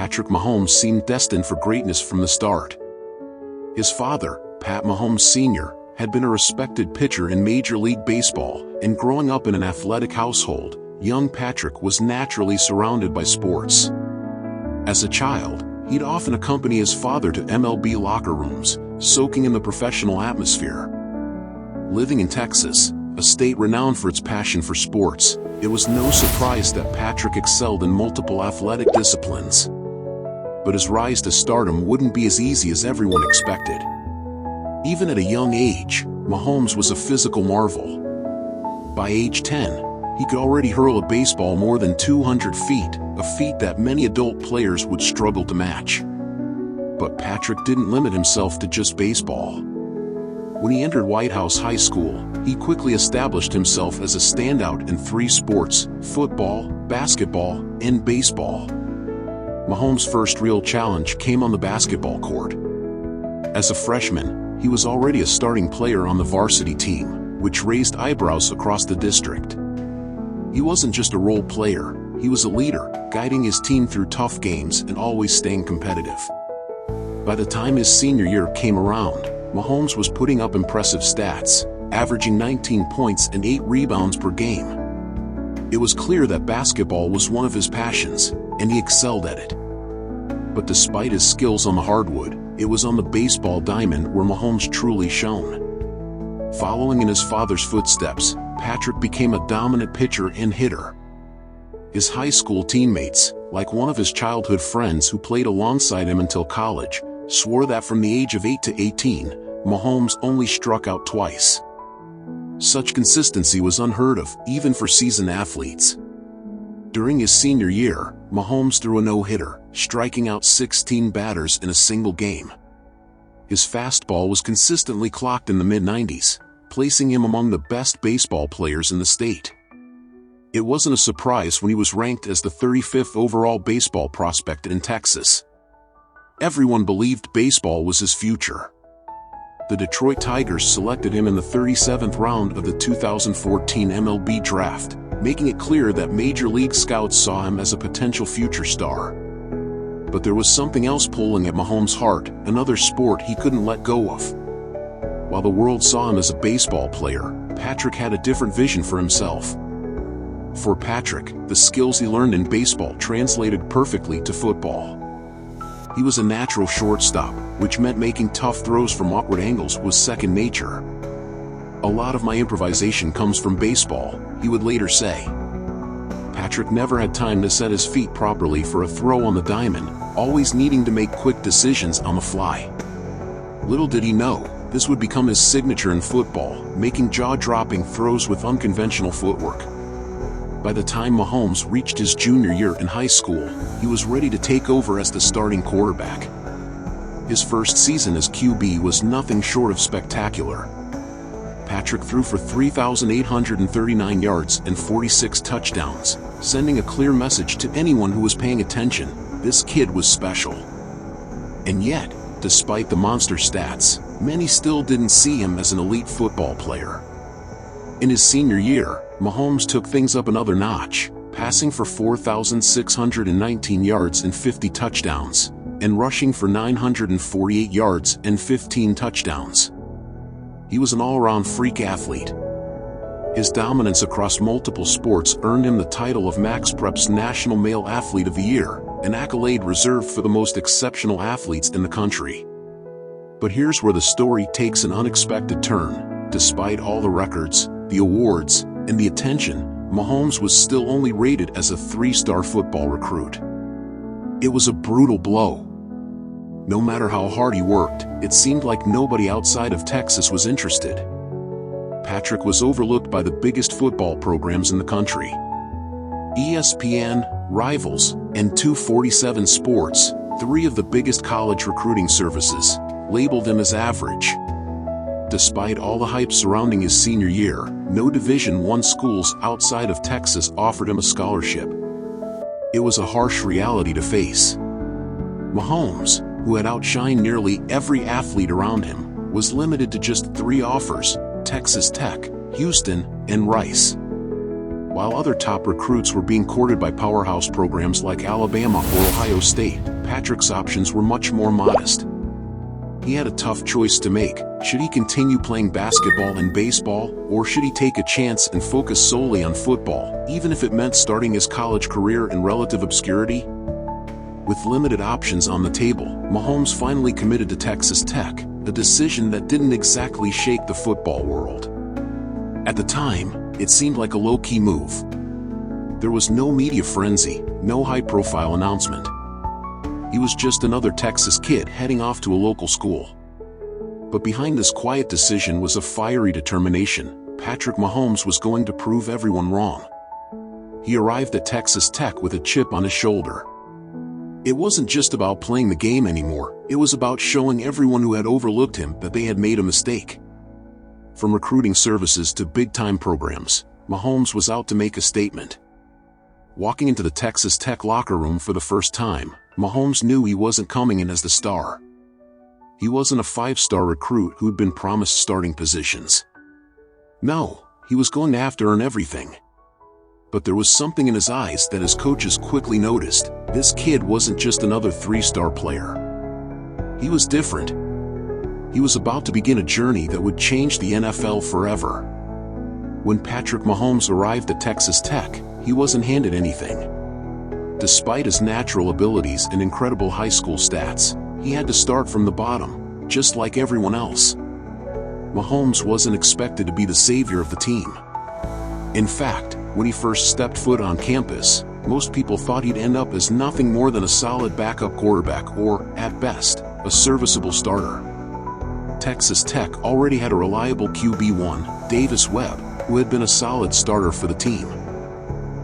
Patrick Mahomes seemed destined for greatness from the start. His father, Pat Mahomes Sr., had been a respected pitcher in Major League Baseball, and growing up in an athletic household, young Patrick was naturally surrounded by sports. As a child, he'd often accompany his father to MLB locker rooms, soaking in the professional atmosphere. Living in Texas, a state renowned for its passion for sports, it was no surprise that Patrick excelled in multiple athletic disciplines. But his rise to stardom wouldn't be as easy as everyone expected. Even at a young age, Mahomes was a physical marvel. By age 10, he could already hurl a baseball more than 200 feet, a feat that many adult players would struggle to match. But Patrick didn't limit himself to just baseball. When he entered White House High School, he quickly established himself as a standout in 3 sports: football, basketball, and baseball. Mahomes' first real challenge came on the basketball court. As a freshman, he was already a starting player on the varsity team, which raised eyebrows across the district. He wasn't just a role player, he was a leader, guiding his team through tough games and always staying competitive. By the time his senior year came around, Mahomes was putting up impressive stats, averaging 19 points and 8 rebounds per game. It was clear that basketball was one of his passions, and he excelled at it. But despite his skills on the hardwood, it was on the baseball diamond where Mahomes truly shone. Following in his father's footsteps, Patrick became a dominant pitcher and hitter. His high school teammates, like one of his childhood friends who played alongside him until college, swore that from the age of 8 to 18, Mahomes only struck out twice. Such consistency was unheard of, even for seasoned athletes. During his senior year, Mahomes threw a no-hitter, striking out 16 batters in a single game. His fastball was consistently clocked in the mid-90s, placing him among the best baseball players in the state. It wasn't a surprise when he was ranked as the 35th overall baseball prospect in Texas. Everyone believed baseball was his future. The Detroit Tigers selected him in the 37th round of the 2014 MLB draft, making it clear that Major League scouts saw him as a potential future star. But there was something else pulling at Mahomes' heart, another sport he couldn't let go of. While the world saw him as a baseball player, Patrick had a different vision for himself. For Patrick, the skills he learned in baseball translated perfectly to football. He was a natural shortstop, which meant making tough throws from awkward angles was second nature. "A lot of my improvisation comes from baseball," he would later say. Patrick never had time to set his feet properly for a throw on the diamond, always needing to make quick decisions on the fly. Little did he know, this would become his signature in football, making jaw-dropping throws with unconventional footwork. By the time Mahomes reached his junior year in high school, he was ready to take over as the starting quarterback. His first season as QB was nothing short of spectacular. Patrick threw for 3,839 yards and 46 touchdowns, sending a clear message to anyone who was paying attention: this kid was special. And yet, despite the monster stats, many still didn't see him as an elite football player. In his senior year, Mahomes took things up another notch, passing for 4,619 yards and 50 touchdowns, and rushing for 948 yards and 15 touchdowns. He was an all-around freak athlete. His dominance across multiple sports earned him the title of MaxPrep's National Male Athlete of the Year, an accolade reserved for the most exceptional athletes in the country. But here's where the story takes an unexpected turn. Despite all the records, the awards, and the attention, Mahomes was still only rated as a 3-star football recruit. It was a brutal blow. No matter how hard he worked, it seemed like nobody outside of Texas was interested. Patrick was overlooked by the biggest football programs in the country. ESPN, Rivals, and 247 Sports, 3 of the biggest college recruiting services, labeled him as average. Despite all the hype surrounding his senior year, no Division I schools outside of Texas offered him a scholarship. It was a harsh reality to face. Mahomes, who had outshined nearly every athlete around him, was limited to just 3 offers: Texas Tech, Houston, and Rice. While other top recruits were being courted by powerhouse programs like Alabama or Ohio State, Patrick's options were much more modest. He had a tough choice to make. Should he continue playing basketball and baseball, or should he take a chance and focus solely on football, even if it meant starting his college career in relative obscurity? With limited options on the table, Mahomes finally committed to Texas Tech, a decision that didn't exactly shake the football world. At the time, it seemed like a low-key move. There was no media frenzy, no high-profile announcement. He was just another Texas kid heading off to a local school. But behind this quiet decision was a fiery determination. Patrick Mahomes was going to prove everyone wrong. He arrived at Texas Tech with a chip on his shoulder. It wasn't just about playing the game anymore, it was about showing everyone who had overlooked him that they had made a mistake. From recruiting services to big-time programs, Mahomes was out to make a statement. Walking into the Texas Tech locker room for the first time, Mahomes knew he wasn't coming in as the star. He wasn't a five-star recruit who'd been promised starting positions. No, he was going to have to earn everything. But there was something in his eyes that his coaches quickly noticed. This kid wasn't just another three-star player. He was different. He was about to begin a journey that would change the NFL forever. When Patrick Mahomes arrived at Texas Tech, he wasn't handed anything. Despite his natural abilities and incredible high school stats, he had to start from the bottom, just like everyone else. Mahomes wasn't expected to be the savior of the team. In fact, when he first stepped foot on campus, most people thought he'd end up as nothing more than a solid backup quarterback or, at best, a serviceable starter. Texas Tech already had a reliable QB1, Davis Webb, who had been a solid starter for the team.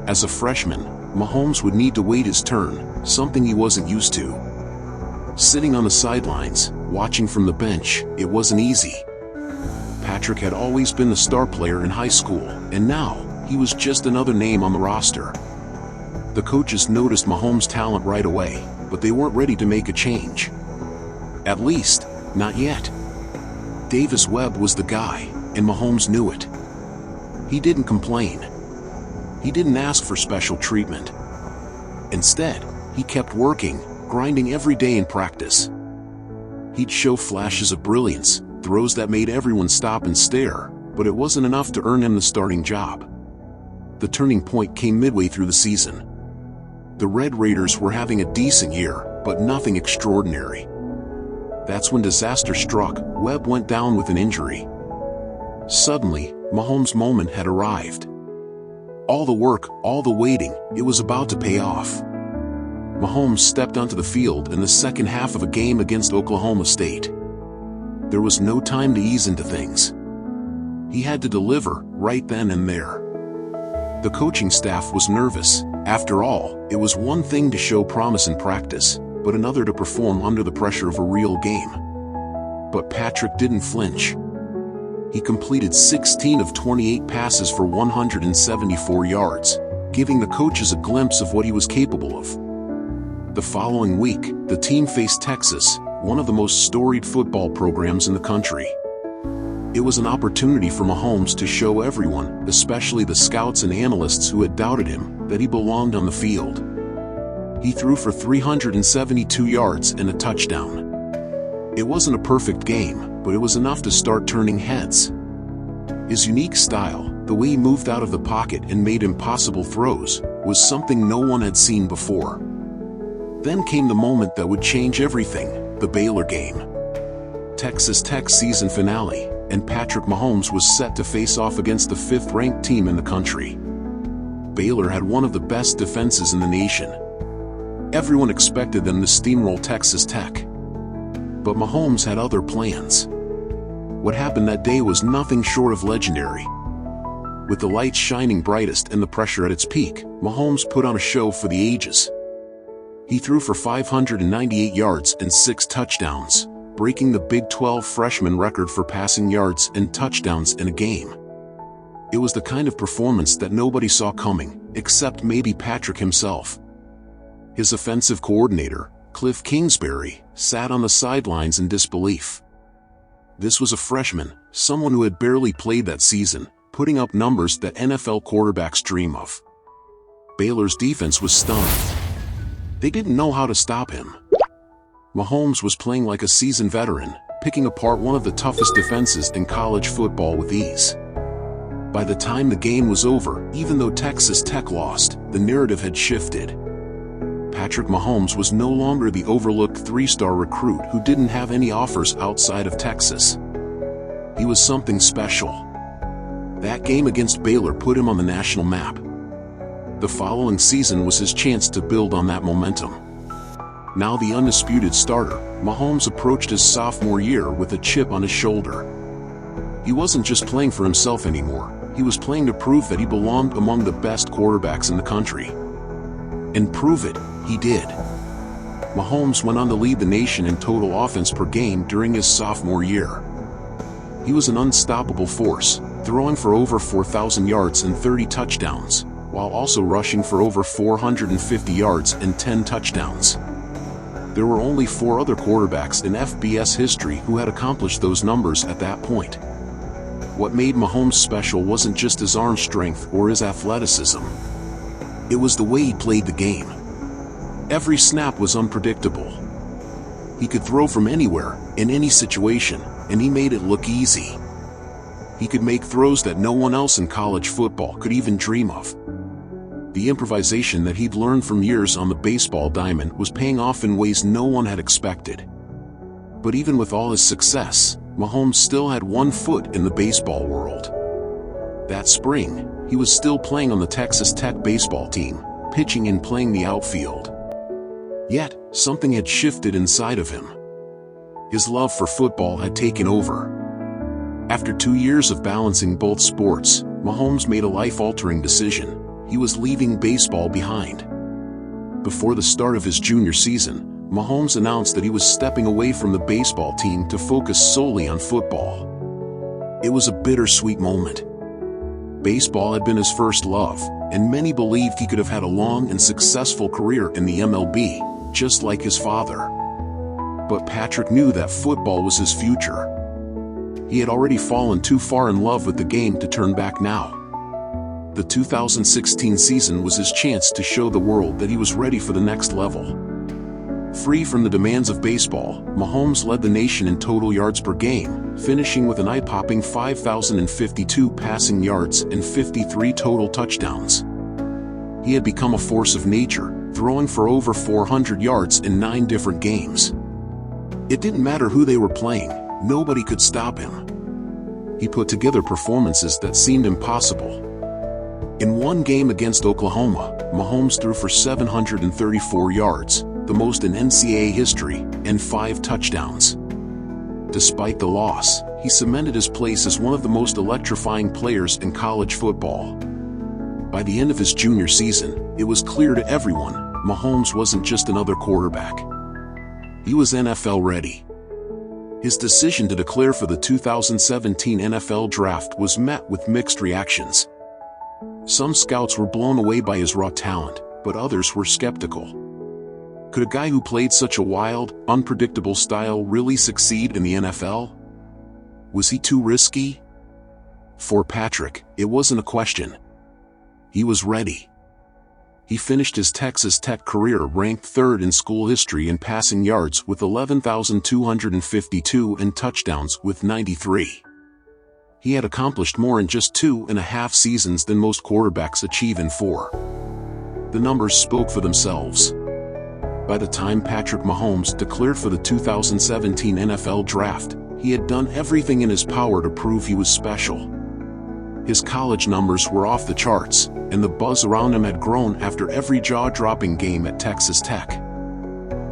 As a freshman, Mahomes would need to wait his turn, something he wasn't used to. Sitting on the sidelines, watching from the bench, it wasn't easy. Patrick had always been the star player in high school, and now, he was just another name on the roster. The coaches noticed Mahomes' talent right away, but they weren't ready to make a change. At least, not yet. Davis Webb was the guy, and Mahomes knew it. He didn't complain. He didn't ask for special treatment. Instead, he kept working, grinding every day in practice. He'd show flashes of brilliance, throws that made everyone stop and stare, but it wasn't enough to earn him the starting job. The turning point came midway through the season. The Red Raiders were having a decent year, but nothing extraordinary. That's when disaster struck. Webb went down with an injury. Suddenly, Mahomes' moment had arrived. All the work, all the waiting, it was about to pay off. Mahomes stepped onto the field in the second half of a game against Oklahoma State. There was no time to ease into things. He had to deliver, right then and there. The coaching staff was nervous. After all, it was one thing to show promise in practice, but another to perform under the pressure of a real game. But Patrick didn't flinch. He completed 16 of 28 passes for 174 yards, giving the coaches a glimpse of what he was capable of. The following week, the team faced Texas, one of the most storied football programs in the country. It was an opportunity for Mahomes to show everyone, especially the scouts and analysts who had doubted him, that he belonged on the field. He threw for 372 yards and a touchdown. It wasn't a perfect game, but it was enough to start turning heads. His unique style, the way he moved out of the pocket and made impossible throws, was something no one had seen before. Then came the moment that would change everything, the Baylor game. Texas Tech's season finale, and Patrick Mahomes was set to face off against the 5th-ranked team in the country. Baylor had one of the best defenses in the nation. Everyone expected them to steamroll Texas Tech. But Mahomes had other plans. What happened that day was nothing short of legendary. With the lights shining brightest and the pressure at its peak, Mahomes put on a show for the ages. He threw for 598 yards and 6 touchdowns, breaking the Big 12 freshman record for passing yards and touchdowns in a game. It was the kind of performance that nobody saw coming, except maybe Patrick himself. His offensive coordinator, Cliff Kingsbury, sat on the sidelines in disbelief. This was a freshman, someone who had barely played that season, putting up numbers that NFL quarterbacks dream of. Baylor's defense was stunned. They didn't know how to stop him. Mahomes was playing like a seasoned veteran, picking apart one of the toughest defenses in college football with ease. By the time the game was over, even though Texas Tech lost, the narrative had shifted. Patrick Mahomes was no longer the overlooked three-star recruit who didn't have any offers outside of Texas. He was something special. That game against Baylor put him on the national map. The following season was his chance to build on that momentum. Now the undisputed starter, Mahomes approached his sophomore year with a chip on his shoulder. He wasn't just playing for himself anymore, he was playing to prove that he belonged among the best quarterbacks in the country. And prove it, he did. Mahomes went on to lead the nation in total offense per game during his sophomore year. He was an unstoppable force, throwing for over 4,000 yards and 30 touchdowns, while also rushing for over 450 yards and 10 touchdowns. There were only 4 other quarterbacks in FBS history who had accomplished those numbers at that point. What made Mahomes special wasn't just his arm strength or his athleticism. It was the way he played the game. Every snap was unpredictable. He could throw from anywhere, in any situation, and he made it look easy. He could make throws that no one else in college football could even dream of. The improvisation that he'd learned from years on the baseball diamond was paying off in ways no one had expected. But even with all his success, Mahomes still had one foot in the baseball world. That spring, he was still playing on the Texas Tech baseball team, pitching and playing the outfield. Yet, something had shifted inside of him. His love for football had taken over. After 2 years of balancing both sports, Mahomes made a life-altering decision. He was leaving baseball behind. Before the start of his junior season, Mahomes announced that he was stepping away from the baseball team to focus solely on football. It was a bittersweet moment. Baseball had been his first love, and many believed he could have had a long and successful career in the MLB, just like his father. But Patrick knew that football was his future. He had already fallen too far in love with the game to turn back now. The 2016 season was his chance to show the world that he was ready for the next level. Free from the demands of baseball, Mahomes led the nation in total yards per game, finishing with an eye-popping 5,052 passing yards and 53 total touchdowns. He had become a force of nature, throwing for over 400 yards in 9 different games. It didn't matter who they were playing, nobody could stop him. He put together performances that seemed impossible. In one game against Oklahoma, Mahomes threw for 734 yards, the most in NCAA history, and 5 touchdowns. Despite the loss, he cemented his place as one of the most electrifying players in college football. By the end of his junior season, it was clear to everyone, Mahomes wasn't just another quarterback. He was NFL ready. His decision to declare for the 2017 NFL Draft was met with mixed reactions. Some scouts were blown away by his raw talent, but others were skeptical. Could a guy who played such a wild, unpredictable style really succeed in the NFL? Was he too risky? For Patrick, it wasn't a question. He was ready. He finished his Texas Tech career ranked 3rd in school history in passing yards with 11,252 and touchdowns with 93. He had accomplished more in just 2.5 seasons than most quarterbacks achieve in 4. The numbers spoke for themselves. By the time Patrick Mahomes declared for the 2017 NFL Draft, he had done everything in his power to prove he was special. His college numbers were off the charts, and the buzz around him had grown after every jaw-dropping game at Texas Tech.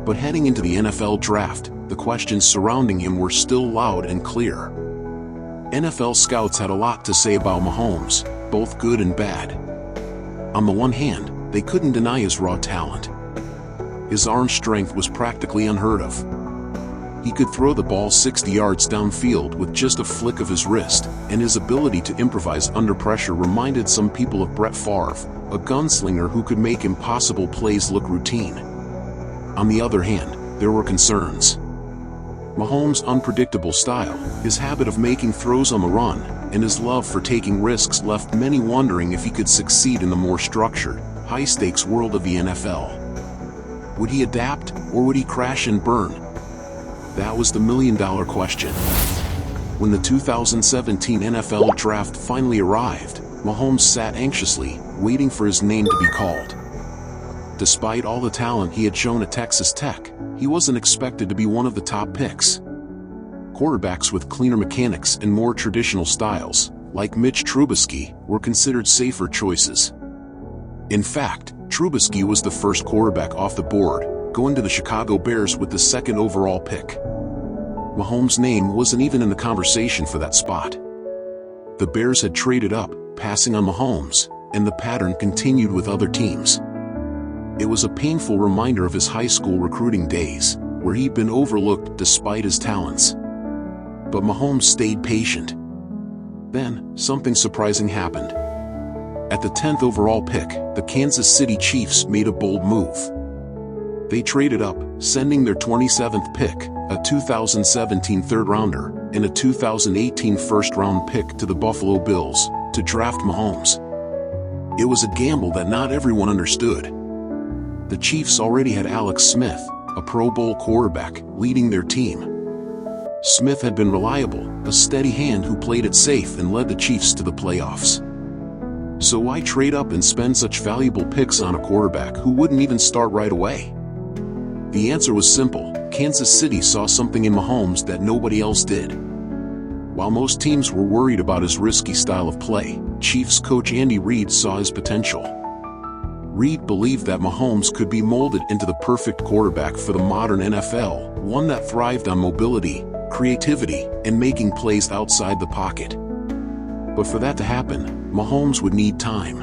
But heading into the NFL Draft, the questions surrounding him were still loud and clear. NFL scouts had a lot to say about Mahomes, both good and bad. On the one hand, they couldn't deny his raw talent. His arm strength was practically unheard of. He could throw the ball 60 yards downfield with just a flick of his wrist, and his ability to improvise under pressure reminded some people of Brett Favre, a gunslinger who could make impossible plays look routine. On the other hand, there were concerns. Mahomes' unpredictable style, his habit of making throws on the run, and his love for taking risks left many wondering if he could succeed in the more structured, high-stakes world of the NFL. Would he adapt, or would he crash and burn? That was the million-dollar question. When the 2017 NFL Draft finally arrived, Mahomes sat anxiously, waiting for his name to be called. Despite all the talent he had shown at Texas Tech, he wasn't expected to be one of the top picks. Quarterbacks with cleaner mechanics and more traditional styles, like Mitch Trubisky, were considered safer choices. In fact, Trubisky was the first quarterback off the board, going to the Chicago Bears with the second overall pick. Mahomes' name wasn't even in the conversation for that spot. The Bears had traded up, passing on Mahomes, and the pattern continued with other teams. It was a painful reminder of his high school recruiting days, where he'd been overlooked despite his talents. But Mahomes stayed patient. Then, something surprising happened. At the 10th overall pick, the Kansas City Chiefs made a bold move. They traded up, sending their 27th pick, a 2017 third-rounder, and a 2018 first-round pick to the Buffalo Bills, to draft Mahomes. It was a gamble that not everyone understood. The Chiefs already had Alex Smith, a Pro Bowl quarterback, leading their team. Smith had been reliable, a steady hand who played it safe and led the Chiefs to the playoffs. So why trade up and spend such valuable picks on a quarterback who wouldn't even start right away? The answer was simple. Kansas City saw something in Mahomes that nobody else did. While most teams were worried about his risky style of play, Chiefs coach Andy Reid saw his potential. Reid believed that Mahomes could be molded into the perfect quarterback for the modern NFL, one that thrived on mobility, creativity, and making plays outside the pocket. But for that to happen, Mahomes would need time.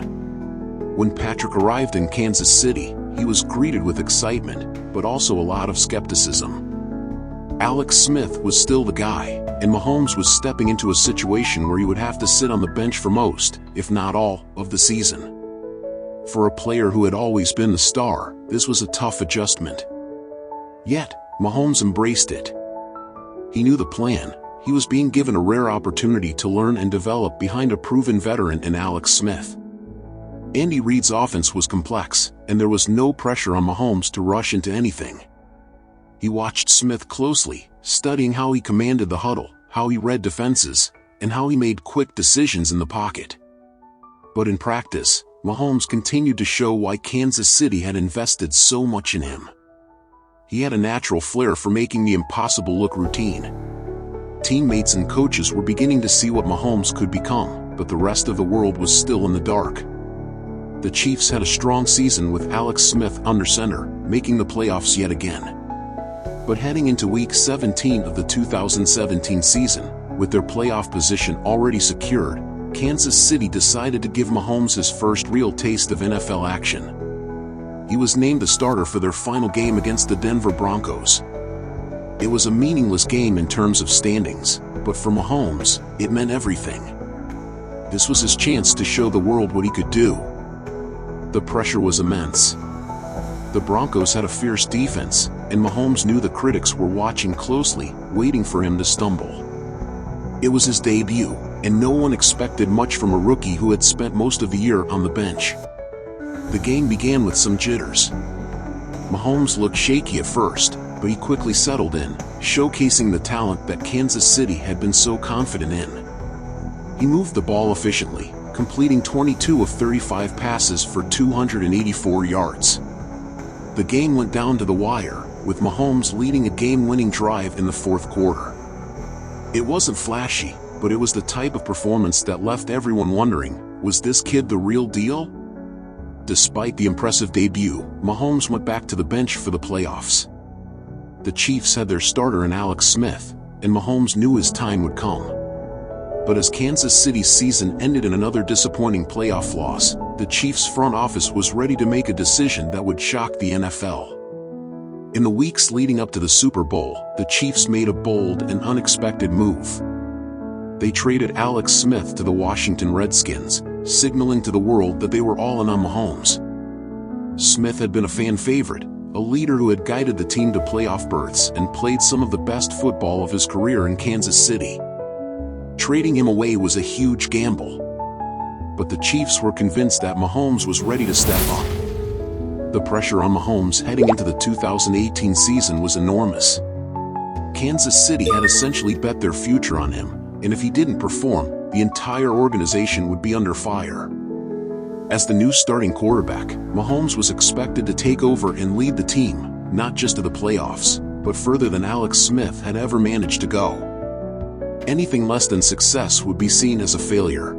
When Patrick arrived in Kansas City, he was greeted with excitement, but also a lot of skepticism. Alex Smith was still the guy, and Mahomes was stepping into a situation where he would have to sit on the bench for most, if not all, of the season. For a player who had always been the star, this was a tough adjustment. Yet, Mahomes embraced it. He knew the plan. He was being given a rare opportunity to learn and develop behind a proven veteran in Alex Smith. Andy Reid's offense was complex, and there was no pressure on Mahomes to rush into anything. He watched Smith closely, studying how he commanded the huddle, how he read defenses, and how he made quick decisions in the pocket. But in practice, Mahomes continued to show why Kansas City had invested so much in him. He had a natural flair for making the impossible look routine. Teammates and coaches were beginning to see what Mahomes could become, but the rest of the world was still in the dark. The Chiefs had a strong season with Alex Smith under center, making the playoffs yet again. But heading into Week 17 of the 2017 season, with their playoff position already secured, Kansas City decided to give Mahomes his first real taste of NFL action. He was named the starter for their final game against the Denver Broncos. It was a meaningless game in terms of standings, but for Mahomes, it meant everything. This was his chance to show the world what he could do. The pressure was immense. The Broncos had a fierce defense, and Mahomes knew the critics were watching closely, waiting for him to stumble. It was his debut, and no one expected much from a rookie who had spent most of the year on the bench. The game began with some jitters. Mahomes looked shaky at first, but he quickly settled in, showcasing the talent that Kansas City had been so confident in. He moved the ball efficiently, completing 22 of 35 passes for 284 yards. The game went down to the wire, with Mahomes leading a game-winning drive in the fourth quarter. It wasn't flashy, but it was the type of performance that left everyone wondering, was this kid the real deal? Despite the impressive debut, Mahomes went back to the bench for the playoffs. The Chiefs had their starter in Alex Smith, and Mahomes knew his time would come. But as Kansas City's season ended in another disappointing playoff loss, the Chiefs' front office was ready to make a decision that would shock the NFL. In the weeks leading up to the Super Bowl, the Chiefs made a bold and unexpected move. They traded Alex Smith to the Washington Redskins, signaling to the world that they were all in on Mahomes. Smith had been a fan favorite, a leader who had guided the team to playoff berths and played some of the best football of his career in Kansas City. Trading him away was a huge gamble. But the Chiefs were convinced that Mahomes was ready to step up. The pressure on Mahomes heading into the 2018 season was enormous. Kansas City had essentially bet their future on him, and if he didn't perform, the entire organization would be under fire. As the new starting quarterback, Mahomes was expected to take over and lead the team, not just to the playoffs, but further than Alex Smith had ever managed to go. Anything less than success would be seen as a failure.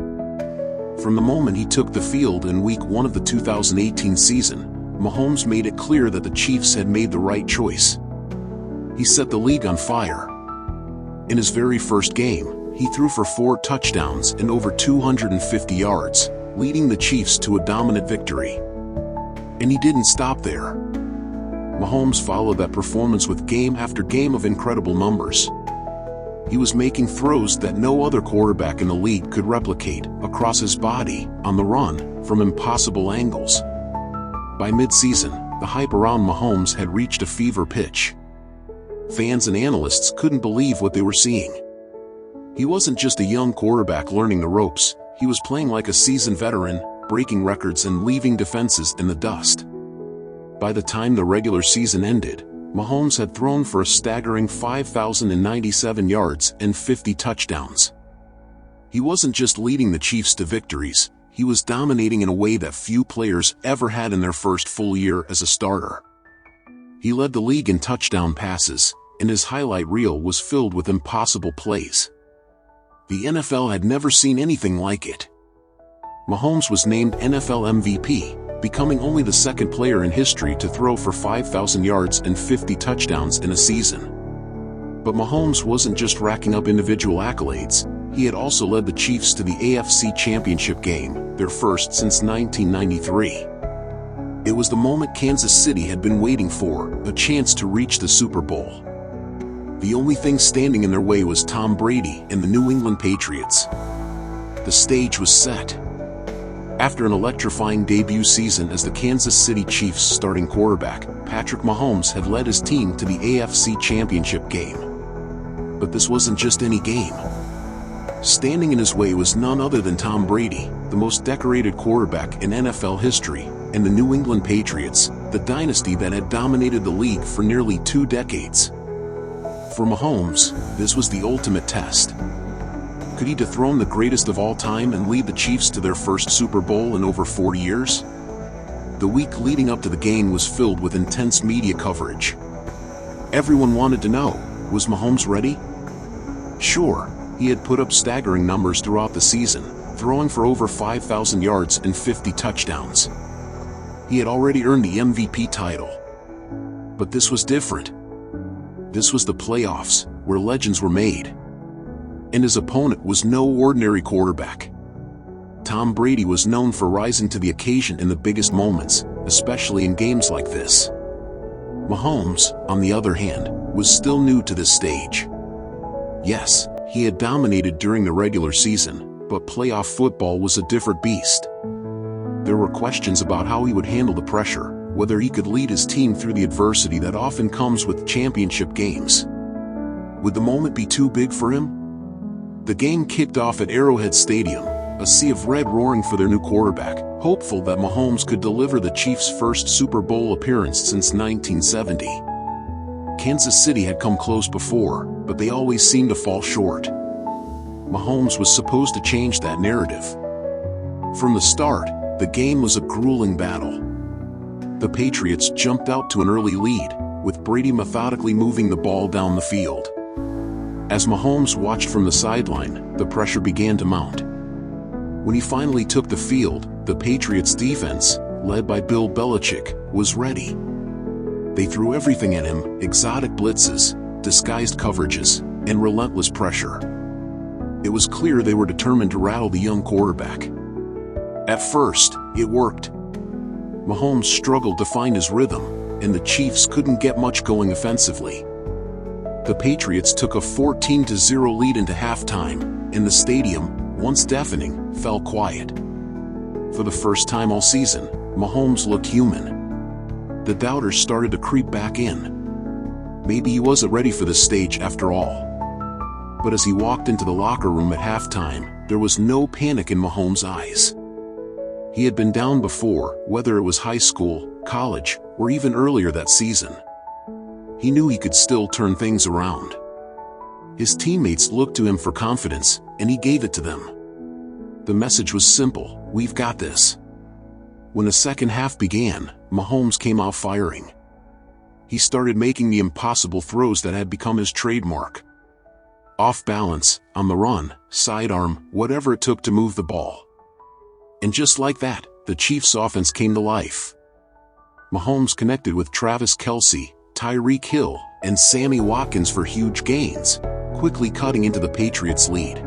From the moment he took the field in Week 1 of the 2018 season, Mahomes made it clear that the Chiefs had made the right choice. He set the league on fire. In his very first game, he threw for 4 touchdowns and over 250 yards, leading the Chiefs to a dominant victory. And he didn't stop there. Mahomes followed that performance with game after game of incredible numbers. He was making throws that no other quarterback in the league could replicate, across his body, on the run, from impossible angles. By mid-season, the hype around Mahomes had reached a fever pitch. Fans and analysts couldn't believe what they were seeing. He wasn't just a young quarterback learning the ropes, he was playing like a seasoned veteran, breaking records and leaving defenses in the dust. By the time the regular season ended, Mahomes had thrown for a staggering 5,097 yards and 50 touchdowns. He wasn't just leading the Chiefs to victories, he was dominating in a way that few players ever had in their first full year as a starter. He led the league in touchdown passes, and his highlight reel was filled with impossible plays. The NFL had never seen anything like it. Mahomes was named NFL MVP, becoming only the second player in history to throw for 5,000 yards and 50 touchdowns in a season. But Mahomes wasn't just racking up individual accolades, he had also led the Chiefs to the AFC Championship game, their first since 1993. It was the moment Kansas City had been waiting for, a chance to reach the Super Bowl. The only thing standing in their way was Tom Brady and the New England Patriots. The stage was set. After an electrifying debut season as the Kansas City Chiefs starting quarterback, Patrick Mahomes had led his team to the AFC Championship game. But this wasn't just any game. Standing in his way was none other than Tom Brady, the most decorated quarterback in NFL history, and the New England Patriots, the dynasty that had dominated the league for nearly 2 decades. For Mahomes, this was the ultimate test. Could he dethrone the greatest of all time and lead the Chiefs to their first Super Bowl in over 40 years? The week leading up to the game was filled with intense media coverage. Everyone wanted to know, was Mahomes ready? Sure, he had put up staggering numbers throughout the season, throwing for over 5,000 yards and 50 touchdowns. He had already earned the MVP title. But this was different. This was the playoffs, where legends were made. And his opponent was no ordinary quarterback. Tom Brady was known for rising to the occasion in the biggest moments, especially in games like this. Mahomes, on the other hand, was still new to this stage. Yes, he had dominated during the regular season, but playoff football was a different beast. There were questions about how he would handle the pressure, whether he could lead his team through the adversity that often comes with championship games. Would the moment be too big for him? The game kicked off at Arrowhead Stadium, a sea of red roaring for their new quarterback, hopeful that Mahomes could deliver the Chiefs' first Super Bowl appearance since 1970. Kansas City had come close before, but they always seemed to fall short. Mahomes was supposed to change that narrative. From the start, the game was a grueling battle. The Patriots jumped out to an early lead, with Brady methodically moving the ball down the field. As Mahomes watched from the sideline, the pressure began to mount. When he finally took the field, the Patriots' defense, led by Bill Belichick, was ready. They threw everything at him: exotic blitzes, disguised coverages, and relentless pressure. It was clear they were determined to rattle the young quarterback. At first, it worked. Mahomes struggled to find his rhythm, and the Chiefs couldn't get much going offensively. The Patriots took a 14-0 lead into halftime, and the stadium, once deafening, fell quiet. For the first time all season, Mahomes looked human. the doubters started to creep back in. Maybe he wasn't ready for the stage after all. But as he walked into the locker room at halftime, there was no panic in Mahomes' eyes. He had been down before, whether it was high school, college, or even earlier that season. He knew he could still turn things around. His teammates looked to him for confidence, and he gave it to them. The message was simple: we've got this. When the second half began, Mahomes came out firing. He started making the impossible throws that had become his trademark. Off balance, on the run, sidearm, whatever it took to move the ball. And just like that, the Chiefs' offense came to life. Mahomes connected with Travis Kelce, Tyreek Hill, and Sammy Watkins for huge gains, quickly cutting into the Patriots' lead.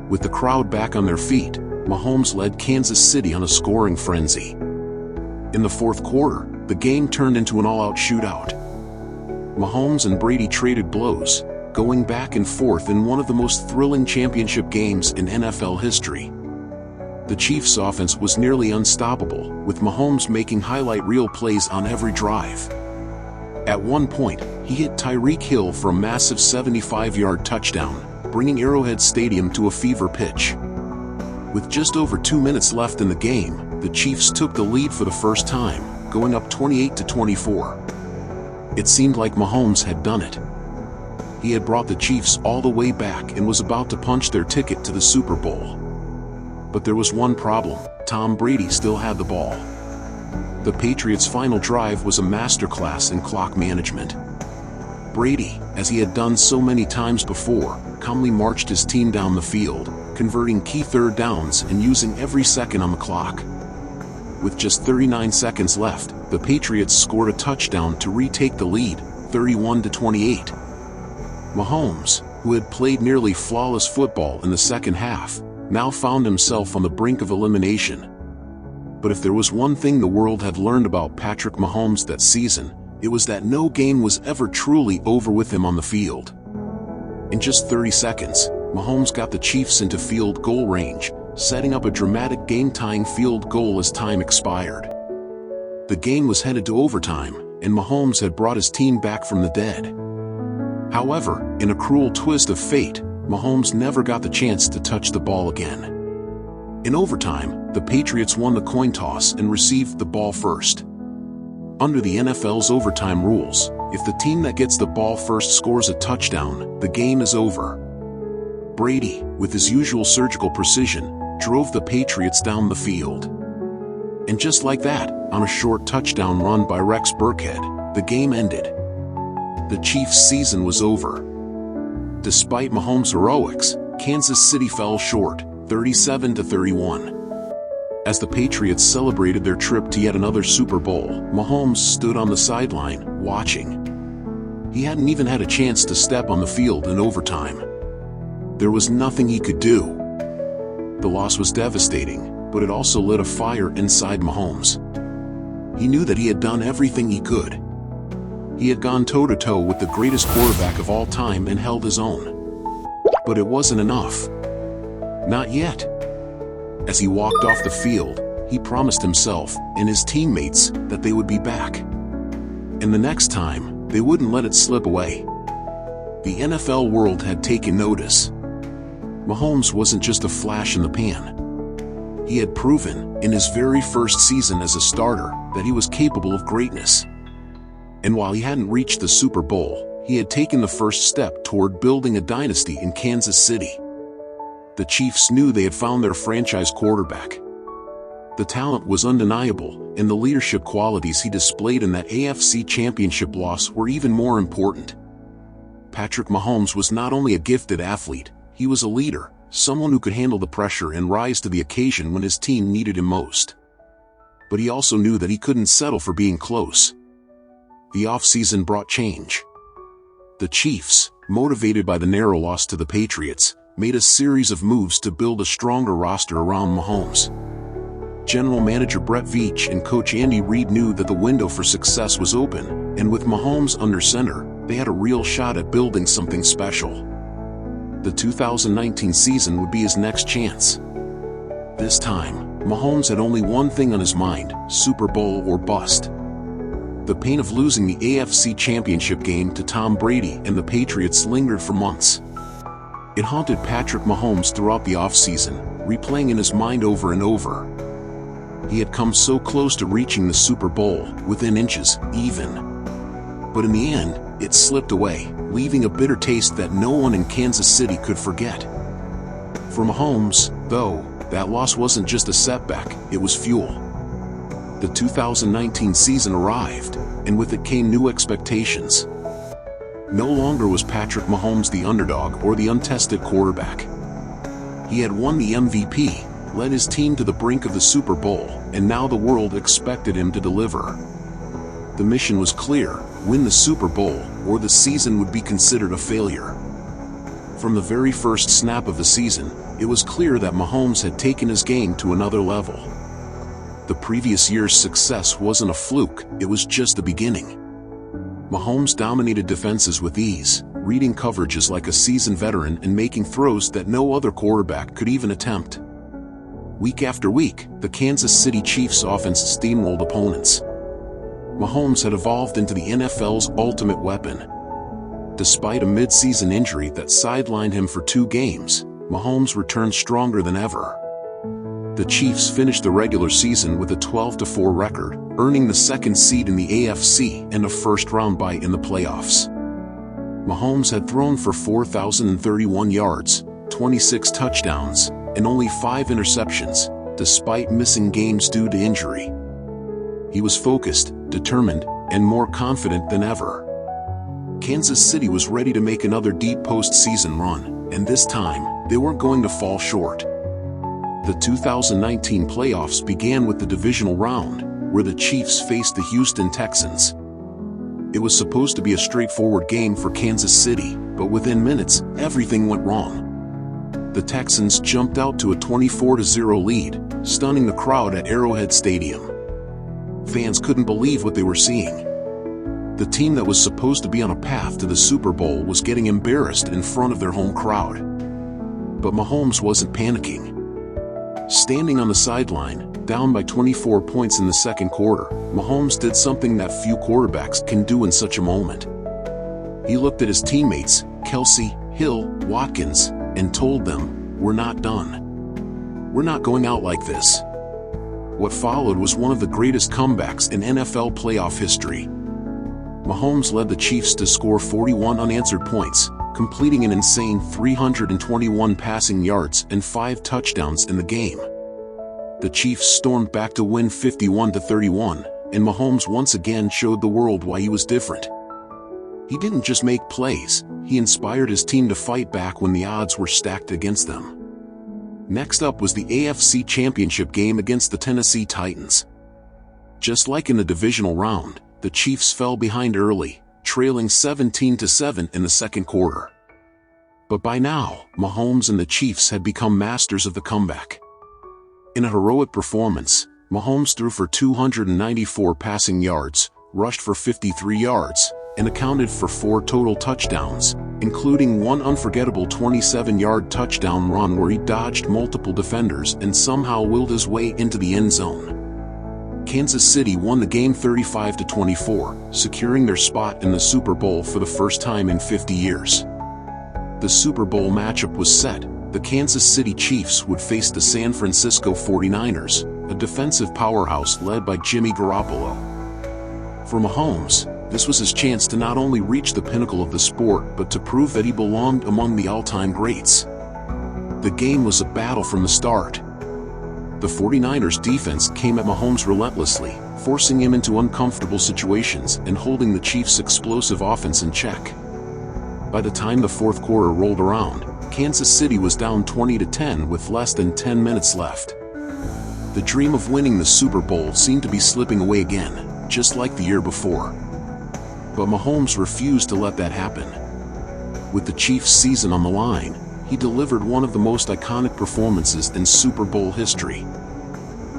With the crowd back on their feet, Mahomes led Kansas City on a scoring frenzy. In the fourth quarter, the game turned into an all-out shootout. Mahomes and Brady traded blows, going back and forth in one of the most thrilling championship games in NFL history. The Chiefs' offense was nearly unstoppable, with Mahomes making highlight reel plays on every drive. At one point, he hit Tyreek Hill for a massive 75-yard touchdown, bringing Arrowhead Stadium to a fever pitch. With just over 2 minutes left in the game, the Chiefs took the lead for the first time, going up 28-24. It seemed like Mahomes had done it. He had brought the Chiefs all the way back and was about to punch their ticket to the Super Bowl. But there was one problem: Tom Brady still had the ball. The Patriots' final drive was a masterclass in clock management. Brady, as he had done so many times before, calmly marched his team down the field, converting key third downs and using every second on the clock. With just 39 seconds left, the Patriots scored a touchdown to retake the lead, 31-28. Mahomes, who had played nearly flawless football in the second half, now found himself on the brink of elimination. But if there was one thing the world had learned about Patrick Mahomes that season, it was that no game was ever truly over with him on the field. In just 30 seconds, Mahomes got the Chiefs into field goal range, setting up a dramatic game-tying field goal as time expired. The game was headed to overtime, and Mahomes had brought his team back from the dead. However, in a cruel twist of fate, Mahomes never got the chance to touch the ball again. In overtime, the Patriots won the coin toss and received the ball first. Under the NFL's overtime rules, if the team that gets the ball first scores a touchdown, the game is over. Brady, with his usual surgical precision, drove the Patriots down the field. And just like that, on a short touchdown run by Rex Burkhead, the game ended. The Chiefs' season was over. Despite Mahomes' heroics, Kansas City fell short, 37-31. As the Patriots celebrated their trip to yet another Super Bowl, Mahomes stood on the sideline, watching. He hadn't even had a chance to step on the field in overtime. There was nothing he could do. The loss was devastating, but it also lit a fire inside Mahomes. He knew that he had done everything he could. He had gone toe-to-toe with the greatest quarterback of all time and held his own. But it wasn't enough. Not yet. As he walked off the field, he promised himself and his teammates that they would be back. And the next time, they wouldn't let it slip away. The NFL world had taken notice. Mahomes wasn't just a flash in the pan. He had proven, in his very first season as a starter, that he was capable of greatness. And while he hadn't reached the Super Bowl, he had taken the first step toward building a dynasty in Kansas City. The Chiefs knew they had found their franchise quarterback. The talent was undeniable, and the leadership qualities he displayed in that AFC Championship loss were even more important. Patrick Mahomes was not only a gifted athlete, he was a leader, someone who could handle the pressure and rise to the occasion when his team needed him most. But he also knew that he couldn't settle for being close. The offseason brought change. The Chiefs, motivated by the narrow loss to the Patriots, made a series of moves to build a stronger roster around Mahomes. General Manager Brett Veach and Coach Andy Reid knew that the window for success was open, and with Mahomes under center, they had a real shot at building something special. The 2019 season would be his next chance. This time, Mahomes had only one thing on his mind: Super Bowl or bust. The pain of losing the AFC Championship game to Tom Brady and the Patriots lingered for months. It haunted Patrick Mahomes throughout the offseason, replaying in his mind over and over. He had come so close to reaching the Super Bowl, within inches, even. But in the end, it slipped away, leaving a bitter taste that no one in Kansas City could forget. For Mahomes, though, that loss wasn't just a setback, it was fuel. The 2019 season arrived, and with it came new expectations. No longer was Patrick Mahomes the underdog or the untested quarterback. He had won the MVP, led his team to the brink of the Super Bowl, and now the world expected him to deliver. The mission was clear: win the Super Bowl, or the season would be considered a failure. From the very first snap of the season, it was clear that Mahomes had taken his game to another level. The previous year's success wasn't a fluke, it was just the beginning. Mahomes dominated defenses with ease, reading coverages like a seasoned veteran and making throws that no other quarterback could even attempt. Week after week, the Kansas City Chiefs' offense steamrolled opponents. Mahomes had evolved into the NFL's ultimate weapon. Despite a mid-season injury that sidelined him for 2 games, Mahomes returned stronger than ever. The Chiefs finished the regular season with a 12-4 record, earning the 2nd seed in the AFC and a first-round bye in the playoffs. Mahomes had thrown for 4,031 yards, 26 touchdowns, and only 5 interceptions, despite missing games due to injury. He was focused, determined, and more confident than ever. Kansas City was ready to make another deep postseason run, and this time, they weren't going to fall short. The 2019 playoffs began with the divisional round, where the Chiefs faced the Houston Texans. It was supposed to be a straightforward game for Kansas City, but within minutes, everything went wrong. The Texans jumped out to a 24-0 lead, stunning the crowd at Arrowhead Stadium. Fans couldn't believe what they were seeing. The team that was supposed to be on a path to the Super Bowl was getting embarrassed in front of their home crowd. But Mahomes wasn't panicking. Standing on the sideline, down by 24 points in the second quarter, Mahomes did something that few quarterbacks can do in such a moment. He looked at his teammates, Kelsey, Hill, Watkins, and told them, "We're not done. We're not going out like this." What followed was one of the greatest comebacks in NFL playoff history. Mahomes led the Chiefs to score 41 unanswered points, completing an insane 321 passing yards and 5 touchdowns in the game. The Chiefs stormed back to win 51-31, and Mahomes once again showed the world why he was different. He didn't just make plays, he inspired his team to fight back when the odds were stacked against them. Next up was the AFC Championship game against the Tennessee Titans. Just like in the divisional round, the Chiefs fell behind early, trailing 17-7 in the second quarter. But by now, Mahomes and the Chiefs had become masters of the comeback. In a heroic performance, Mahomes threw for 294 passing yards, rushed for 53 yards, and accounted for 4 total touchdowns, including one unforgettable 27-yard touchdown run where he dodged multiple defenders and somehow willed his way into the end zone. Kansas City won the game 35-24, securing their spot in the Super Bowl for the first time in 50 years. The Super Bowl matchup was set. The Kansas City Chiefs would face the San Francisco 49ers, a defensive powerhouse led by Jimmy Garoppolo. For Mahomes, this was his chance to not only reach the pinnacle of the sport but to prove that he belonged among the all-time greats. The game was a battle from the start. The 49ers defense came at Mahomes relentlessly, forcing him into uncomfortable situations and holding the Chiefs' explosive offense in check. By the time the fourth quarter rolled around, Kansas City was down 20-10 with less than 10 minutes left. The dream of winning the Super Bowl seemed to be slipping away again, just like the year before. But Mahomes refused to let that happen. With the Chiefs' season on the line, he delivered one of the most iconic performances in Super Bowl history.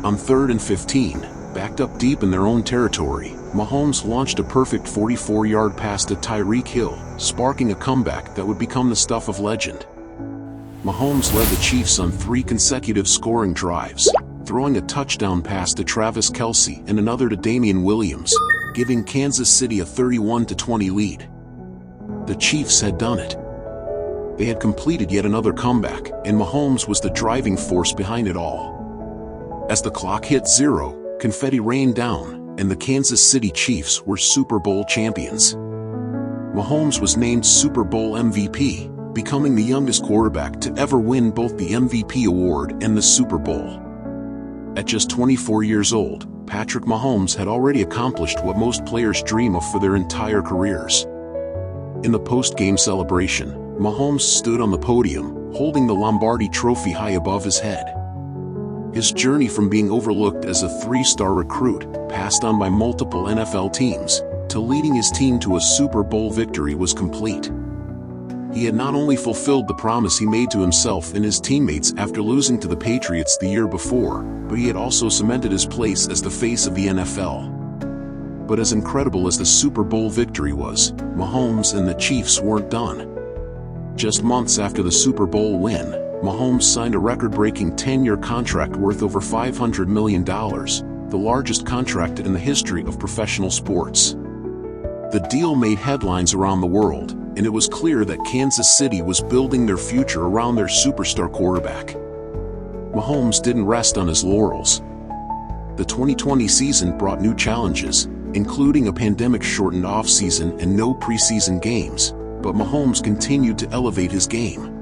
On 3rd and 15, backed up deep in their own territory, Mahomes launched a perfect 44-yard pass to Tyreek Hill, sparking a comeback that would become the stuff of legend. Mahomes led the Chiefs on 3 consecutive scoring drives, throwing a touchdown pass to Travis Kelce and another to Damian Williams, giving Kansas City a 31-20 lead. The Chiefs had done it. They had completed yet another comeback, and Mahomes was the driving force behind it all. As the clock hit 0, confetti rained down, and the Kansas City Chiefs were Super Bowl champions. Mahomes was named Super Bowl MVP, becoming the youngest quarterback to ever win both the MVP award and the Super Bowl. At just 24 years old, Patrick Mahomes had already accomplished what most players dream of for their entire careers. In the post-game celebration, Mahomes stood on the podium, holding the Lombardi Trophy high above his head. His journey from being overlooked as a 3-star recruit, passed on by multiple NFL teams, to leading his team to a Super Bowl victory was complete. He had not only fulfilled the promise he made to himself and his teammates after losing to the Patriots the year before, but he had also cemented his place as the face of the NFL. But as incredible as the Super Bowl victory was, Mahomes and the Chiefs weren't done. Just months after the Super Bowl win, Mahomes signed a record-breaking 10-year contract worth over $500 million, the largest contract in the history of professional sports. The deal made headlines around the world, and it was clear that Kansas City was building their future around their superstar quarterback. Mahomes didn't rest on his laurels. The 2020 season brought new challenges, including a pandemic-shortened offseason and no preseason games, but Mahomes continued to elevate his game.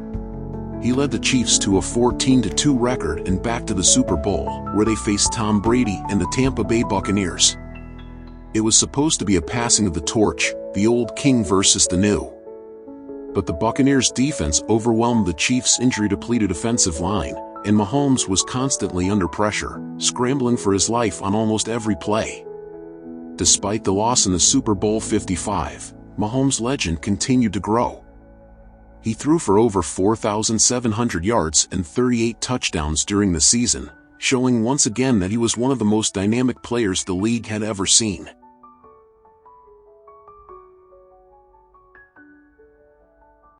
He led the Chiefs to a 14-2 record and back to the Super Bowl, where they faced Tom Brady and the Tampa Bay Buccaneers. It was supposed to be a passing of the torch, the old king versus the new. But the Buccaneers' defense overwhelmed the Chiefs' injury-depleted offensive line, and Mahomes was constantly under pressure, scrambling for his life on almost every play. Despite the loss in the Super Bowl 55, Mahomes' legend continued to grow. He threw for over 4,700 yards and 38 touchdowns during the season, showing once again that he was one of the most dynamic players the league had ever seen.